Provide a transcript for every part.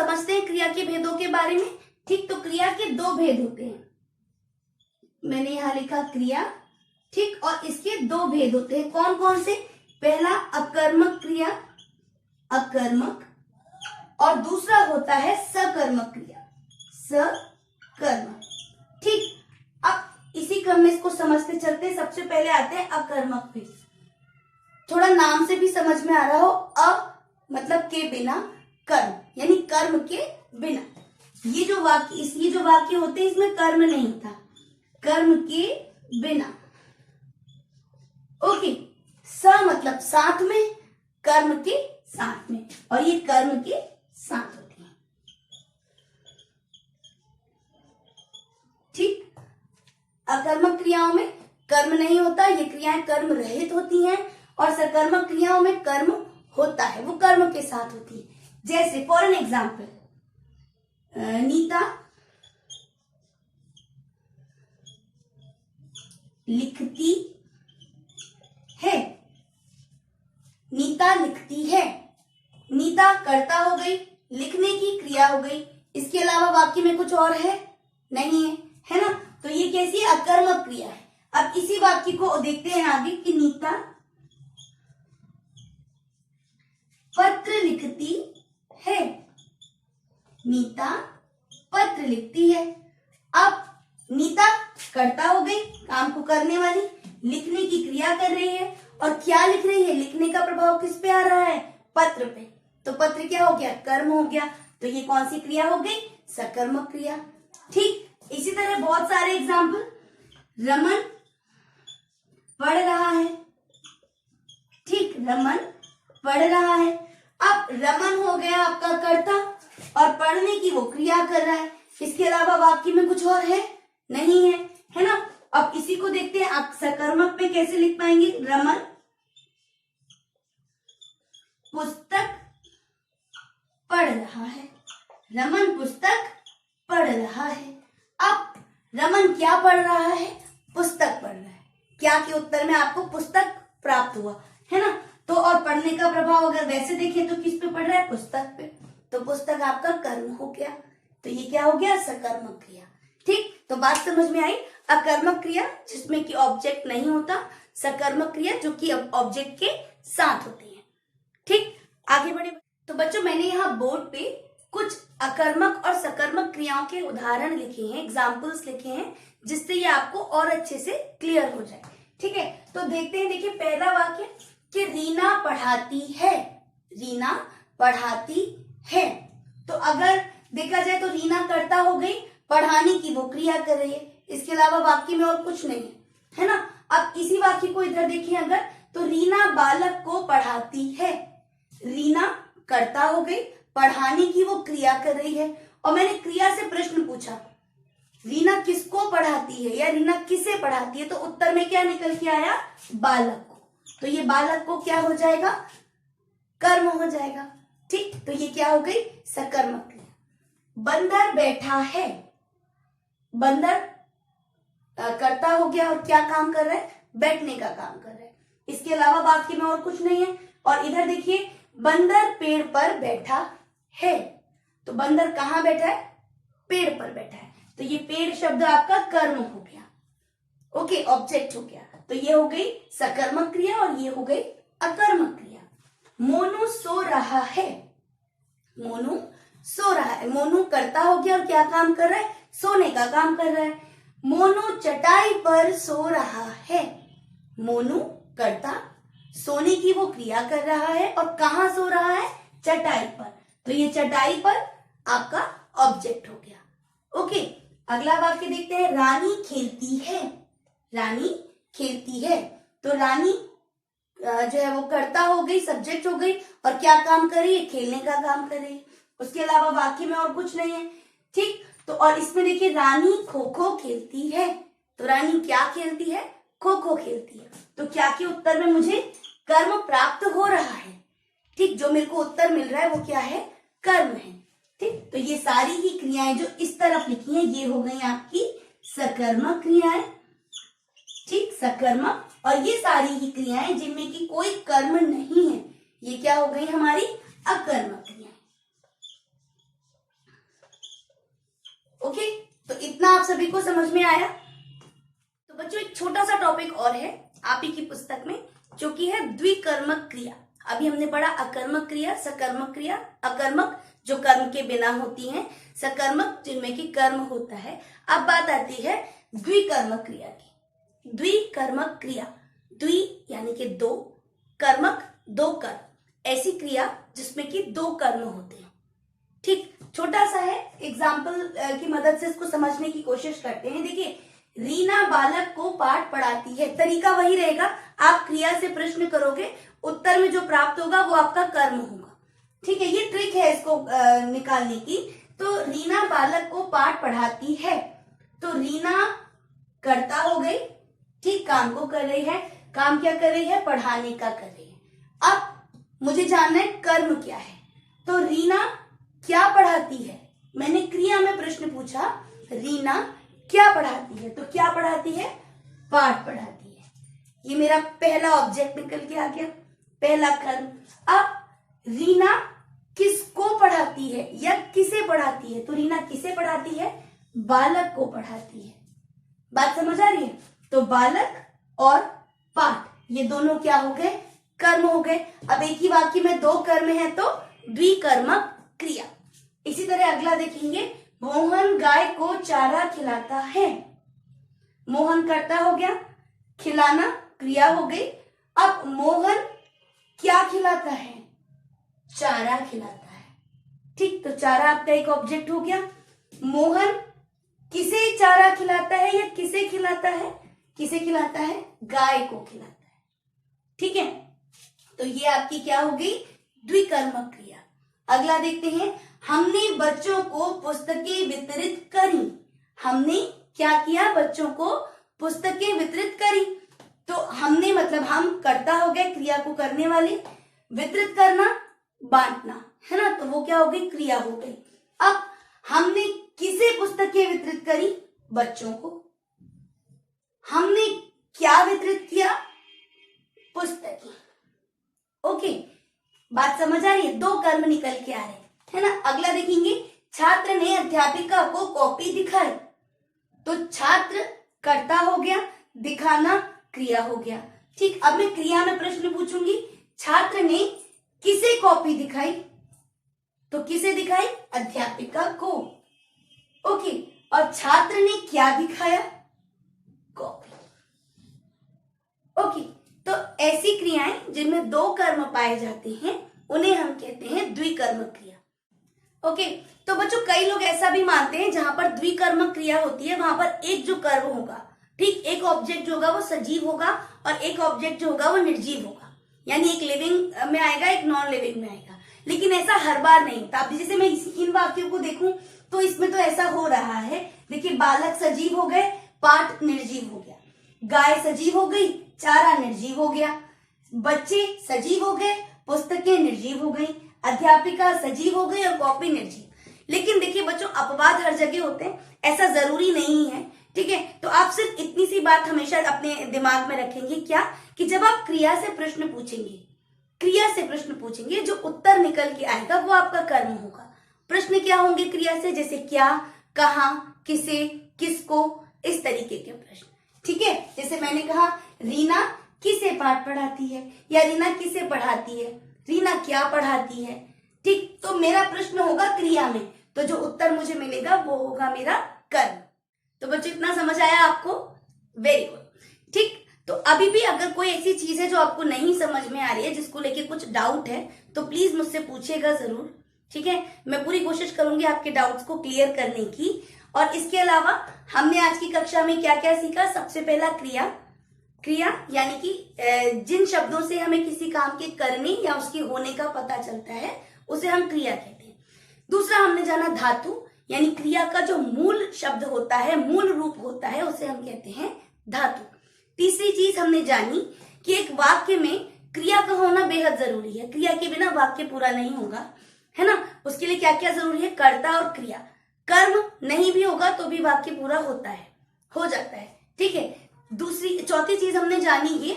समझते हैं क्रिया के भेदों के बारे में। ठीक, तो क्रिया के दो भेद होते हैं। मैंने यहां लिखा क्रिया, ठीक, और इसके दो भेद होते हैं। कौन कौन से? पहला अकर्मक क्रिया, अकर्मक, और दूसरा होता है सकर्मक क्रिया, सकर्मक। ठीक, अब इसी क्रम में इसको समझते चलते सबसे पहले आते हैं अकर्मक पे। थोड़ा नाम से भी समझ में आ रहा हो, अ मतलब के बिना, कर्म यानी कर्म के बिना। ये जो वाक्य होते हैं इसमें कर्म नहीं था, कर्म के बिना। ओके, स मतलब साथ में, कर्म के साथ में, और ये कर्म के साथ होती है। ठीक, अकर्मक क्रियाओं में कर्म नहीं होता, ये क्रियाएं कर्म रहित होती हैं, और सकर्मक क्रियाओं में कर्म होता है, वो कर्म के साथ होती है। जैसे फॉर एन एग्जाम्पल, नीता लिखती है, नीता लिखती है। नीता कर्ता हो गई, लिखने की क्रिया हो गई, इसके अलावा वाक्य में कुछ और है? नहीं है, है ना? तो ये कैसी अकर्मक क्रिया है। अब इसी वाक्य को देखते हैं आगे कि नीता पत्र लिखती है, नीता पत्र लिखती है। अब नीता कर्ता हो गई, काम को करने वाली, लिखने की क्रिया कर रही है, और क्या लिख रही है? लिखने का प्रभाव किस पे आ रहा है? पत्र पे। तो पत्र क्या हो गया? कर्म हो गया। तो ये कौन सी क्रिया हो गई? सकर्मक क्रिया। ठीक, इसी तरह बहुत सारे एग्जाम्पल। रमन पढ़ रहा है, ठीक, रमन पढ़ रहा है। अब रमन हो गया आपका कर्ता, और पढ़ने की वो क्रिया कर रहा है, इसके अलावा वाक्य में कुछ और है? नहीं है, है ना? अब इसी को देखते हैं आप सकर्मक पे कैसे लिख पाएंगे। रमन पुस्तक पढ़ रहा है, रमन पुस्तक पढ़ रहा है। अब रमन क्या पढ़ रहा है? पुस्तक पढ़ रहा है। क्या के उत्तर में आपको पुस्तक प्राप्त हुआ, है ना? तो और पढ़ने का प्रभाव अगर वैसे देखें तो किस पे पढ़ रहा है? पुस्तक पे। तो पुस्तक आपका कर्म हो गया। तो ये क्या हो गया? सकर्मक क्रिया। ठीक, तो बात समझ में आई। अकर्मक क्रिया जिसमें कि ऑब्जेक्ट नहीं होता, सकर्मक क्रिया जो कि ऑब्जेक्ट के साथ होती है। ठीक, आगे बढ़े। तो बच्चों मैंने यहाँ बोर्ड पे कुछ अकर्मक और सकर्मक क्रियाओं के उदाहरण लिखे हैं, एग्जाम्पल्स लिखे हैं, जिससे ये आपको और अच्छे से क्लियर हो जाए। ठीक है, तो देखते हैं। देखिए पहला वाक्य कि रीना पढ़ाती है, रीना पढ़ाती है। तो अगर देखा जाए तो रीना कर्ता हो गई, पढ़ाने की वो क्रिया कर रही है, इसके अलावा वाक्य में और कुछ नहीं है ना? अब इसी वाक्य को इधर देखिए अगर, तो रीना बालक को पढ़ाती है। रीना कर्ता हो गई, पढ़ाने की वो क्रिया कर रही है, और मैंने क्रिया से प्रश्न पूछा रीना किसको पढ़ाती है या रीना किसे पढ़ाती है, तो उत्तर में क्या निकल के आया? बालक को। तो ये बालक को क्या हो जाएगा? कर्म हो जाएगा। ठीक, तो ये क्या हो गई? सकर्मक क्रिया। बंदर बैठा है, बंदर कर्ता हो गया, और क्या काम कर रहा है? बैठने का काम कर रहा है, इसके अलावा वाक्य में और कुछ नहीं है। और इधर देखिए बंदर पेड़ पर बैठा है। तो बंदर कहाँ बैठा है? पेड़ पर बैठा है। तो ये पेड़ शब्द आपका कर्म हो गया। ओके, ऑब्जेक्ट हो गया। तो ये हो गई सकर्मक क्रिया और ये हो गई अकर्मक क्रिया। मोनू सो रहा है, मोनू सो रहा है। मोनू कर्ता हो गया और क्या काम कर रहा है? सोने का काम कर रहा है। मोनू चटाई पर सो रहा है। मोनू कर्ता, सोने की वो क्रिया कर रहा है, और कहाँ सो रहा है? चटाई पर। तो ये चटाई पर आपका ऑब्जेक्ट हो गया। ओके, अगला वाक्य देखते हैं। रानी खेलती है, रानी खेलती है। तो रानी जो है वो कर्ता हो गई, सब्जेक्ट हो गई, और क्या काम कर रही है? खेलने का काम कर रही है, उसके अलावा वाक्य में और कुछ नहीं है। ठीक, तो और इसमें देखिए रानी खो खो खेलती है। तो रानी क्या खेलती है? खो खो खेलती है। तो क्या के उत्तर में मुझे कर्म प्राप्त हो रहा है। ठीक, जो मेरे को उत्तर मिल रहा है वो क्या है? कर्म है। ठीक, तो ये सारी ही क्रियाएं जो इस तरफ लिखी हैं ये हो गई आपकी सकर्मक क्रियाएं। ठीक, सकर्मक, और ये सारी ही क्रियाएं जिनमें की कोई कर्म नहीं है ये क्या हो गई? हमारी अकर्मक क्रियाएं। सभी को समझ में आया? तो बच्चों एक छोटा सा टॉपिक और है आप ही की पुस्तक में, जो कि है द्विकर्मक क्रिया। अभी हमने पढ़ा अकर्मक क्रिया, सकर्मक क्रिया, अकर्मक जो कर्म के बिना होती हैं, सकर्मक जिनमें की कर्म होता है। अब बात आती है द्विकर्मक क्रिया की। द्विकर्मक क्रिया, द्वि यानी कि दो, कर्मक दो कर्म, ऐसी क्रिया जिसमें कि दो कर्म होते हैं। ठीक, छोटा सा है, एग्जाम्पल की मदद से इसको समझने की कोशिश करते हैं। देखिए, रीना बालक को पाठ पढ़ाती है, तरीका वही रहेगा, आप क्रिया से प्रश्न करोगे, उत्तर में जो प्राप्त होगा वो आपका कर्म होगा। ठीक है, ये ट्रिक है इसको निकालने की। तो रीना बालक को पाठ पढ़ाती है, तो रीना कर्ता हो गई, ठीक, काम को कर रही है, काम क्या कर रही है, पढ़ाने का कर रही है। अब मुझे जानना है कर्म क्या है, तो रीना क्या पढ़ाती है, मैंने क्रिया में प्रश्न पूछा, रीना क्या पढ़ाती है, तो क्या पढ़ाती है, पाठ पढ़ाती है। ये मेरा पहला ऑब्जेक्ट निकल के आ गया, पहला कर्म। अब रीना किसको पढ़ाती है या किसे पढ़ाती है, तो रीना किसे पढ़ाती है, बालक को पढ़ाती है। बात समझ आ रही है? तो बालक और पाठ ये दोनों क्या हो गए, कर्म हो गए। अब एक ही वाक्य में दो कर्म है तो द्विकर्मक क्रिया। इसी तरह अगला देखेंगे, मोहन गाय को चारा खिलाता है। मोहन कर्ता हो गया, खिलाना क्रिया हो गई। अब मोहन क्या खिलाता है, चारा खिलाता है। ठीक, तो चारा आपका एक ऑब्जेक्ट हो गया। मोहन किसे चारा खिलाता है या किसे खिलाता है, किसे खिलाता है, गाय को खिलाता है। ठीक है, तो ये आपकी क्या हो गई, द्विकर्मक क्रिया। अगला देखते हैं, हमने बच्चों को पुस्तकें वितरित करी। हमने क्या किया, बच्चों को पुस्तकें वितरित करी। तो हमने मतलब हम कर्ता हो गए, क्रिया को करने वाले, वितरित करना बांटना है ना, तो वो क्या हो गई, क्रिया हो गई। अब हमने किसे पुस्तकें वितरित करी, बच्चों को। हमने क्या वितरित किया, पुस्तकें। ओके, बात समझ आ रही है, दो कर्म निकल के आ रहे है ना। अगला देखेंगे, छात्र ने अध्यापिका को कॉपी दिखाई। तो छात्र कर्ता हो गया, दिखाना क्रिया हो गया। ठीक, अब मैं क्रिया में प्रश्न पूछूंगी, छात्र ने किसे कॉपी दिखाई, तो किसे दिखाई, अध्यापिका को। ओके, और छात्र ने क्या दिखाया, कॉपी। ओके, तो ऐसी क्रियाएं जिनमें दो कर्म पाए जाते हैं उन्हें हम कहते हैं द्विकर्मक क्रिया। ओके, तो बच्चों कई लोग ऐसा भी मानते हैं जहां पर द्विकर्मक क्रिया होती है वहां पर एक जो कर्म होगा, ठीक, एक ऑब्जेक्ट जो होगा वो सजीव होगा और एक ऑब्जेक्ट जो होगा वो निर्जीव होगा, यानी एक लिविंग में आएगा, एक नॉन लिविंग में आएगा। लेकिन ऐसा हर बार नहीं होता। अब जैसे मैं इन वाक्यों को देखूं तो इसमें तो ऐसा हो रहा है। देखिए, बालक सजीव हो गए, पाठ निर्जीव हो गया, गाय सजीव हो गई, चारा निर्जीव हो गया, बच्चे सजीव हो गए, पुस्तकें निर्जीव हो गई, अध्यापिका सजीव हो गई और कॉपी निर्जीव। लेकिन देखिए बच्चों, अपवाद हर जगह होते हैं, ऐसा जरूरी नहीं है। ठीक है, तो आप सिर्फ इतनी सी बात हमेशा अपने दिमाग में रखेंगे, क्या, कि जब आप क्रिया से प्रश्न पूछेंगे, क्रिया से प्रश्न पूछेंगे, जो उत्तर निकल के आएगा वो आपका कर्म होगा। प्रश्न क्या होंगे क्रिया से, जैसे क्या, कहाँ, किसे, किसको, इस तरीके के प्रश्न। ठीक है, जैसे मैंने कहा रीना किसे पाठ पढ़ाती है या रीना किसे पढ़ाती है, रीना क्या पढ़ाती है। ठीक, तो मेरा प्रश्न होगा क्रिया में, तो जो उत्तर मुझे मिलेगा वो होगा मेरा कर्म। तो बच्चों इतना समझ आया आपको? Very good. ठीक, तो अभी भी अगर कोई ऐसी चीज है जो आपको नहीं समझ में आ रही है, जिसको लेके कुछ डाउट है, तो प्लीज मुझसे पूछिएगा जरूर। ठीक है, मैं पूरी कोशिश करूंगी आपके डाउट्स को क्लियर करने की। और इसके अलावा हमने आज की कक्षा में क्या क्या सीखा? सबसे पहला क्रिया, क्रिया यानी कि जिन शब्दों से हमें किसी काम के करने या उसके होने का पता चलता है उसे हम क्रिया कहते हैं। दूसरा हमने जाना धातु, यानी क्रिया का जो मूल शब्द होता है, मूल रूप होता है, उसे हम कहते हैं धातु। तीसरी चीज हमने जानी कि एक वाक्य में क्रिया का होना बेहद जरूरी है, क्रिया के बिना वाक्य पूरा नहीं होगा, है ना। उसके लिए क्या क्या जरूरी है? कर्ता और क्रिया। कर्म नहीं भी होगा तो भी वाक्य पूरा होता है, हो जाता है। ठीक है, चौथी चीज हमने जानी ये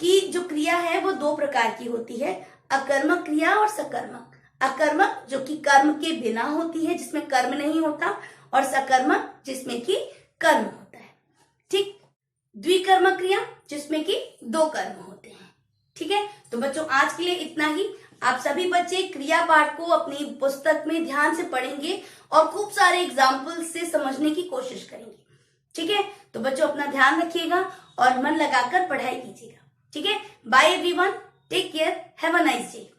कि जो क्रिया है वो दो प्रकार की होती है, अकर्मक क्रिया और सकर्मक। अकर्मक जो कि कर्म के बिना होती है, जिसमें कर्म नहीं होता, और सकर्मक जिसमें कि कर्म होता है। ठीक, द्विकर्म क्रिया जिसमें कि 2 कर्म होते हैं। ठीक है, तो बच्चों आज के लिए इतना ही। आप सभी बच्चे क्रिया पाठ को अपनी पुस्तक में ध्यान से पढ़ेंगे और खूब सारे एग्जाम्पल से समझने की कोशिश करेंगे। ठीक है, तो बच्चों अपना ध्यान रखिएगा और मन लगाकर पढ़ाई कीजिएगा। ठीक है, bye everyone, take care, have a nice day.